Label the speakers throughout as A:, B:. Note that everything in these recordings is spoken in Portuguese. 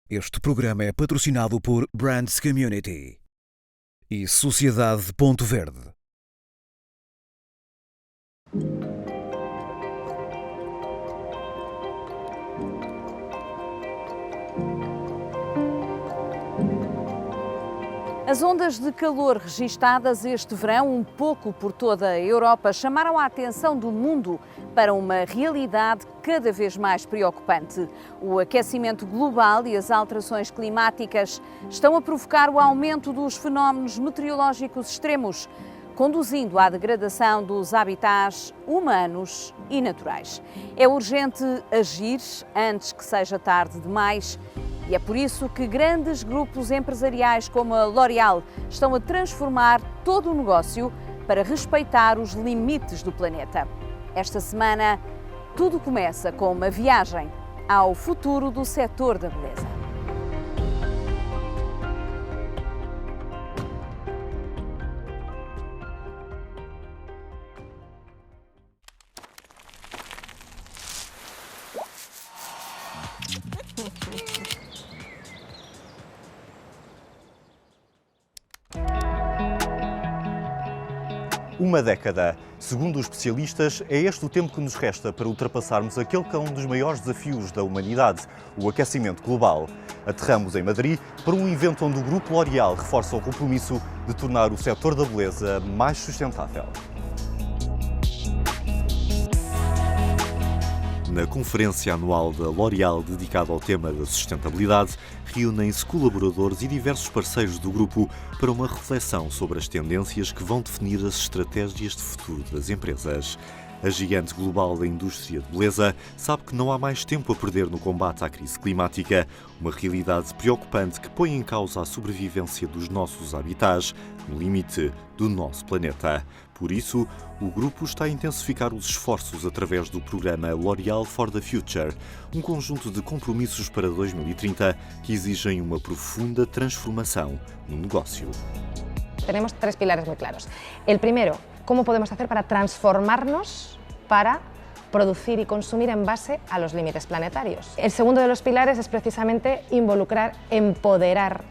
A: Este programa é patrocinado por Brands Community e Sociedade Ponto Verde.
B: As ondas de calor registadas este verão, um pouco por toda a Europa, chamaram a atenção do mundo para uma realidade cada vez mais preocupante. O aquecimento global e as alterações climáticas estão a provocar o aumento dos fenómenos meteorológicos extremos, conduzindo à degradação dos habitats humanos e naturais. É urgente agir antes que seja tarde demais. E é por isso que grandes grupos empresariais como a L'Oréal estão a transformar todo o negócio para respeitar os limites do planeta. Esta semana, tudo começa com uma viagem ao futuro do setor da beleza.
C: Uma década. Segundo os especialistas, é este o tempo que nos resta para ultrapassarmos aquele que é um dos maiores desafios da humanidade, o aquecimento global. Aterramos em Madrid para um evento onde o Grupo L'Oréal reforça o compromisso de tornar o setor da beleza mais sustentável. Na conferência anual da L'Oréal dedicada ao tema da sustentabilidade, reúnem-se colaboradores e diversos parceiros do grupo para uma reflexão sobre as tendências que vão definir as estratégias de futuro das empresas. A gigante global da indústria de beleza sabe que não há mais tempo a perder no combate à crise climática, uma realidade preocupante que põe em causa a sobrevivência dos nossos habitats, no limite do nosso planeta. Por isso, o grupo está a intensificar os esforços através do programa L'Oréal for the Future, um conjunto de compromissos para 2030 que exigem uma profunda transformação no negócio.
D: Tenemos tres pilares muy claros. El primero, cómo podemos hacer para transformarnos para producir y consumir en base a los límites planetarios. El segundo de los pilares es precisamente involucrar, empoderar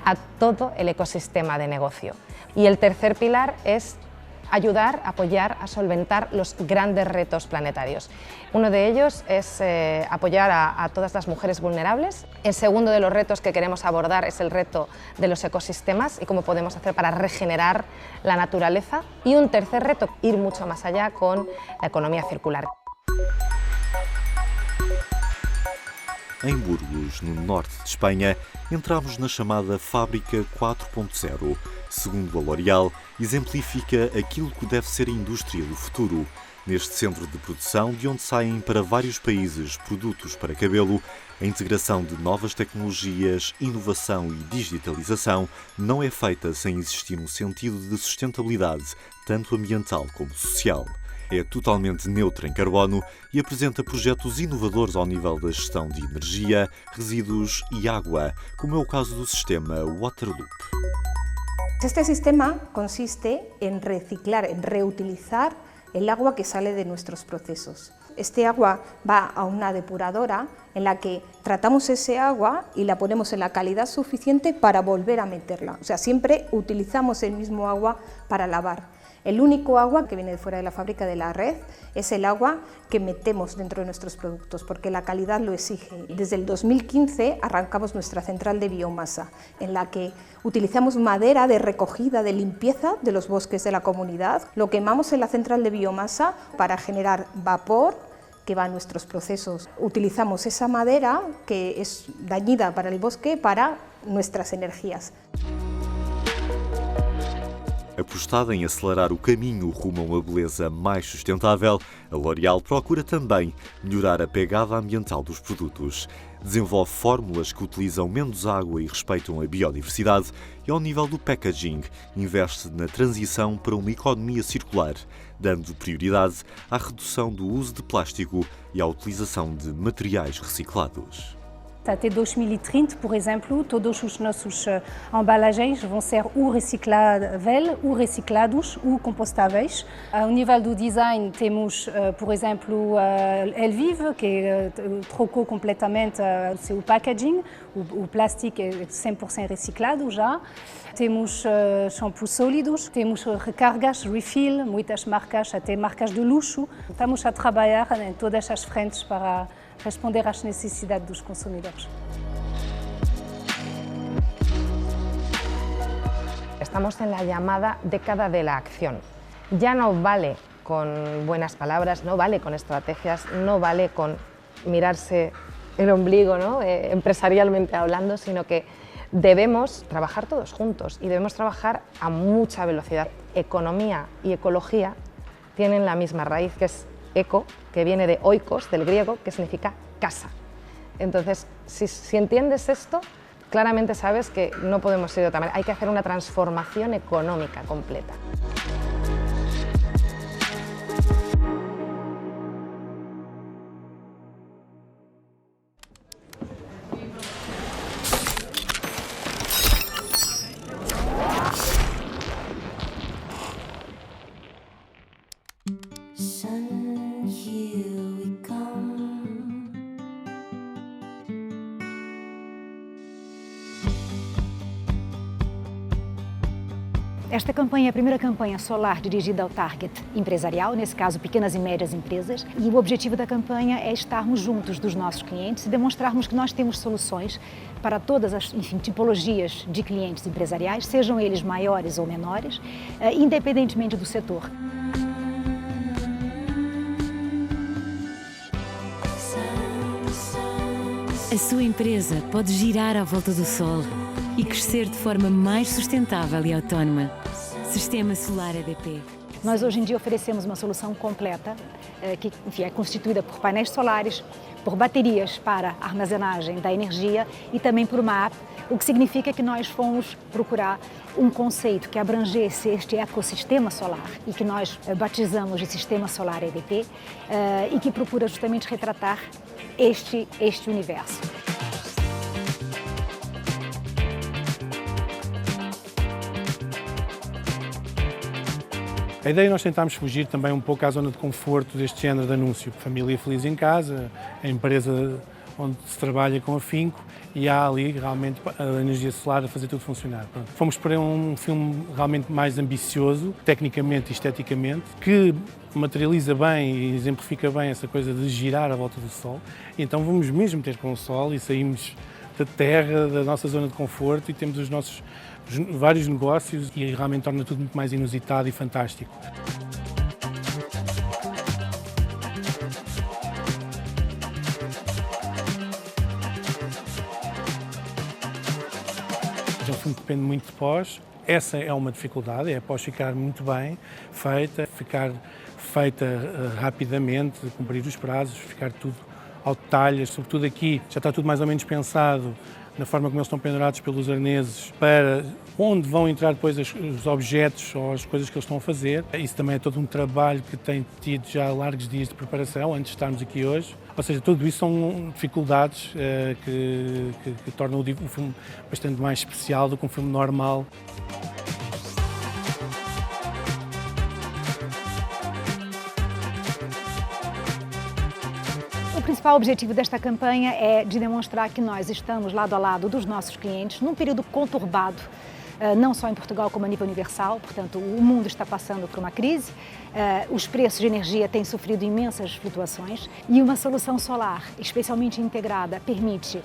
D: a todo el ecosistema de negocio. Y el tercer pilar es ayudar, apoyar a solventar los grandes retos planetarios. Uno de ellos es apoyar a todas las mujeres vulnerables. El segundo de los retos que queremos abordar es el reto de los ecosistemas y cómo podemos hacer para regenerar la naturaleza. Y un tercer reto, ir mucho más allá con la economía circular.
C: Em Burgos, no norte de Espanha, entramos na chamada Fábrica 4.0. Segundo a L'Oréal, exemplifica aquilo que deve ser a indústria do futuro. Neste centro de produção, de onde saem para vários países produtos para cabelo, a integração de novas tecnologias, inovação e digitalização não é feita sem existir um sentido de sustentabilidade, tanto ambiental como social. É totalmente neutra em carbono e apresenta projetos inovadores ao nível da gestão de energia, resíduos e água, como é o caso do sistema Waterloop.
E: Este sistema consiste en reciclar, en reutilizar el agua que sale de nuestros procesos. Este agua va a una depuradora en la que tratamos ese agua y la ponemos en la calidad suficiente para volver a meterla. O sea, siempre utilizamos el mismo agua para lavar. El único agua que viene de fuera de la fábrica de la red es el agua que metemos dentro de nuestros productos, porque la calidad lo exige. Desde el 2015 arrancamos nuestra central de biomasa, en la que utilizamos madera de recogida, de limpieza de los bosques de la comunidad. Lo quemamos en la central de biomasa para generar vapor que va a nuestros procesos. Utilizamos esa madera que es dañina para el bosque para nuestras energías.
C: Apostada em acelerar o caminho rumo a uma beleza mais sustentável, a L'Oréal procura também melhorar a pegada ambiental dos produtos. Desenvolve fórmulas que utilizam menos água e respeitam a biodiversidade e, ao nível do packaging, investe na transição para uma economia circular, dando prioridade à redução do uso de plástico e à utilização de materiais reciclados.
F: Até 2030, por exemplo, todos os nossos embalagens vão ser ou recicláveis, ou reciclados, ou compostáveis. Ao nível do design, temos, por exemplo, Elvive, que trocou completamente o seu packaging. O plástico é 100% reciclado já. Temos shampoos sólidos, temos recargas, refill, muitas marcas, até marcas de luxo. Estamos a trabalhar em todas as frentes para responder às necessidades dos consumidores.
D: Estamos en la llamada década de la acción. Ya no vale con buenas palabras, no vale con estrategias, no vale con mirarse el ombligo, ¿no? Empresarialmente hablando, sino que debemos trabajar todos juntos y debemos trabajar a mucha velocidad. Economía y ecología tienen la misma raíz, que es eco, que viene de oikos, del griego, que significa casa. Entonces, si entiendes esto, claramente sabes que no podemos ir de otra manera. Hay que hacer una transformación económica completa.
G: Esta campanha é a primeira campanha solar dirigida ao target empresarial, nesse caso pequenas e médias empresas, e o objetivo da campanha é estarmos juntos dos nossos clientes e demonstrarmos que nós temos soluções para todas as tipologias de clientes empresariais, sejam eles maiores ou menores, independentemente do setor.
H: A sua empresa pode girar à volta do Sol e crescer de forma mais sustentável e autónoma. Sistema Solar EDP.
G: Nós hoje em dia oferecemos uma solução completa, que é constituída por painéis solares, por baterias para armazenagem da energia e também por uma app, o que significa que nós fomos procurar um conceito que abrangesse este ecossistema solar e que nós batizamos de Sistema Solar EDP e que procura justamente retratar este universo.
I: A ideia é nós tentarmos fugir também um pouco à zona de conforto deste género de anúncio. Família feliz em casa, a empresa onde se trabalha com afinco e há ali realmente a energia solar a fazer tudo funcionar. Pronto. Fomos para um filme realmente mais ambicioso, tecnicamente e esteticamente, que materializa bem e exemplifica bem essa coisa de girar à volta do Sol. E então vamos mesmo ter com o Sol e saímos da terra, da nossa zona de conforto e temos os nossos vários negócios e realmente torna tudo muito mais inusitado e fantástico. É um filme que depende muito de pós. Essa é uma dificuldade, é a pós ficar muito bem feita, ficar feita rapidamente, cumprir os prazos, ficar tudo ao detalhe, sobretudo aqui já está tudo mais ou menos pensado na forma como eles estão pendurados pelos arneses para onde vão entrar depois os objetos ou as coisas que eles estão a fazer. Isso também é todo um trabalho que tem tido já largos dias de preparação antes de estarmos aqui hoje. Ou seja, tudo isso são dificuldades que tornam o filme bastante mais especial do que um filme normal.
G: O principal objetivo desta campanha é de demonstrar que nós estamos lado a lado dos nossos clientes num período conturbado, não só em Portugal como a nível universal, portanto o mundo está passando por uma crise, os preços de energia têm sofrido imensas flutuações e uma solução solar, especialmente integrada, permite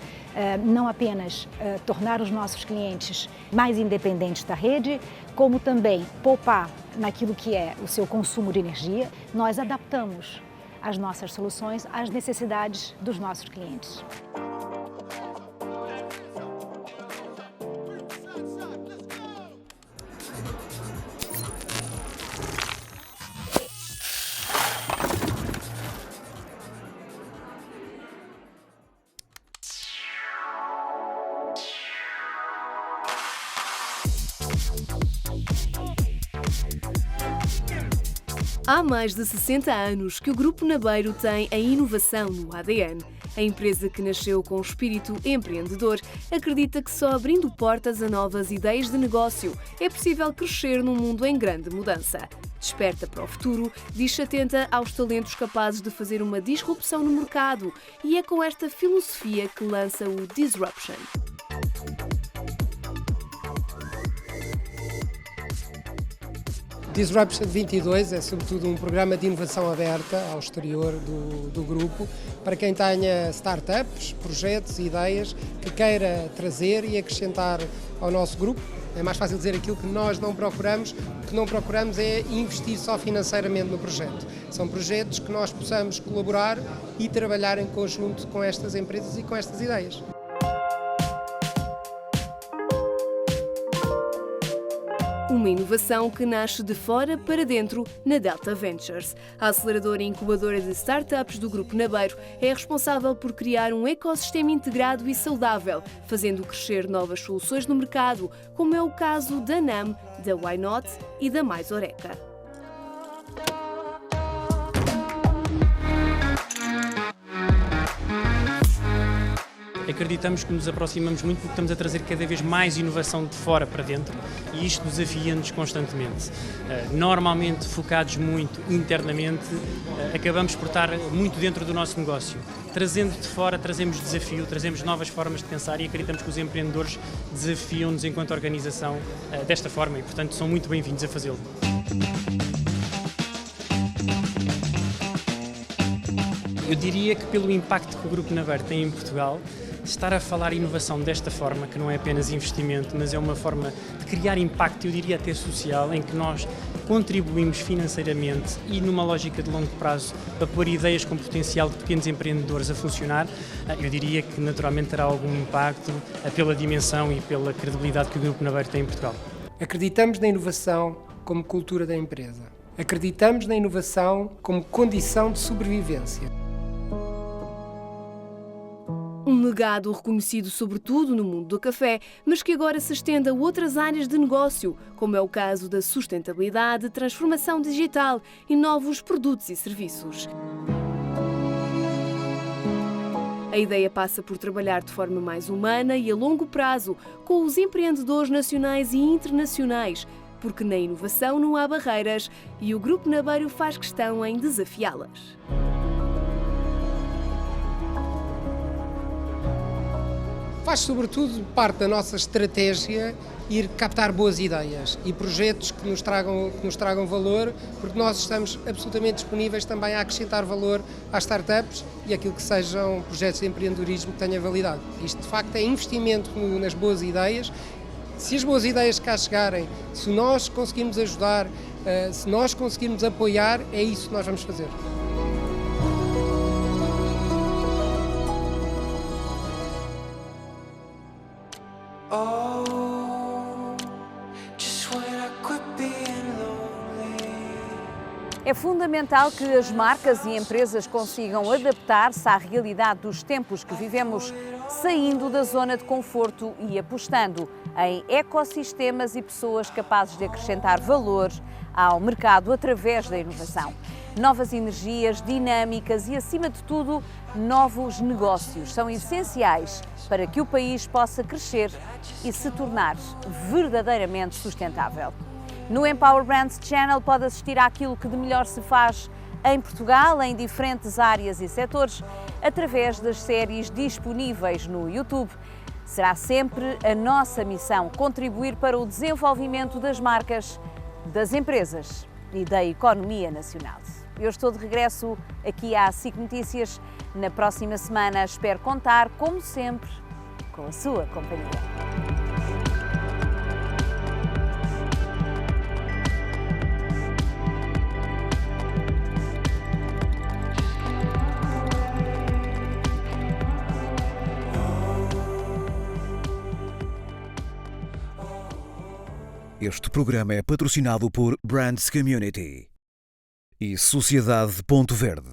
G: não apenas tornar os nossos clientes mais independentes da rede, como também poupar naquilo que é o seu consumo de energia. Nós adaptamos as nossas soluções às necessidades dos nossos clientes.
J: Há mais de 60 anos que o Grupo Nabeiro tem a inovação no ADN A empresa, que nasceu com espírito empreendedor, acredita que só abrindo portas a novas ideias de negócio é possível crescer num mundo em grande mudança. Desperta para o futuro, diz-se atenta aos talentos capazes de fazer uma disrupção no mercado, e é com esta filosofia que lança o Disruption.
K: Disruption 22 é sobretudo um programa de inovação aberta ao exterior do grupo, para quem tenha startups, projetos e ideias que queira trazer e acrescentar ao nosso grupo. É mais fácil dizer aquilo que nós não procuramos. O que não procuramos é investir só financeiramente no projeto. São projetos que nós possamos colaborar e trabalhar em conjunto com estas empresas e com estas ideias.
J: Uma inovação que nasce de fora para dentro na Delta Ventures. A aceleradora e incubadora de startups do Grupo Nabeiro é responsável por criar um ecossistema integrado e saudável, fazendo crescer novas soluções no mercado, como é o caso da NAM, da Why Not e da Mais Oreca.
L: Acreditamos que nos aproximamos muito porque estamos a trazer cada vez mais inovação de fora para dentro, e isto desafia-nos constantemente. Normalmente focados muito internamente, acabamos por estar muito dentro do nosso negócio. Trazendo de fora, trazemos desafio, trazemos novas formas de pensar, e acreditamos que os empreendedores desafiam-nos enquanto organização desta forma, e portanto são muito bem-vindos a fazê-lo. Eu diria que, pelo impacto que o Grupo Nabeiro tem em Portugal, estar a falar inovação desta forma, que não é apenas investimento, mas é uma forma de criar impacto, eu diria até social, em que nós contribuímos financeiramente e numa lógica de longo prazo para pôr ideias com potencial de pequenos empreendedores a funcionar, eu diria que naturalmente terá algum impacto pela dimensão e pela credibilidade que o Grupo Nabeiro tem em Portugal.
K: Acreditamos na inovação como cultura da empresa. Acreditamos na inovação como condição de sobrevivência.
J: Um legado reconhecido sobretudo no mundo do café, mas que agora se estende a outras áreas de negócio, como é o caso da sustentabilidade, transformação digital e novos produtos e serviços. A ideia passa por trabalhar de forma mais humana e a longo prazo com os empreendedores nacionais e internacionais, porque na inovação não há barreiras e o Grupo Nabeiro faz questão em desafiá-las.
K: Faz sobretudo parte da nossa estratégia ir captar boas ideias e projetos que nos tragam valor, porque nós estamos absolutamente disponíveis também a acrescentar valor às startups e aquilo que sejam projetos de empreendedorismo que tenham validade. Isto de facto é investimento nas boas ideias. Se as boas ideias cá chegarem, se nós conseguirmos ajudar, se nós conseguirmos apoiar, é isso que nós vamos fazer.
B: É fundamental que as marcas e empresas consigam adaptar-se à realidade dos tempos que vivemos, saindo da zona de conforto e apostando em ecossistemas e pessoas capazes de acrescentar valor ao mercado através da inovação. Novas energias, dinâmicas e, acima de tudo, novos negócios são essenciais para que o país possa crescer e se tornar verdadeiramente sustentável. No Empower Brands Channel pode assistir àquilo que de melhor se faz em Portugal, em diferentes áreas e setores, através das séries disponíveis no YouTube. Será sempre a nossa missão contribuir para o desenvolvimento das marcas, das empresas e da economia nacional. Eu estou de regresso aqui à SIC Notícias. Na próxima semana espero contar, como sempre, com a sua companhia.
A: Este programa é patrocinado por Brands Community e Sociedade Ponto Verde.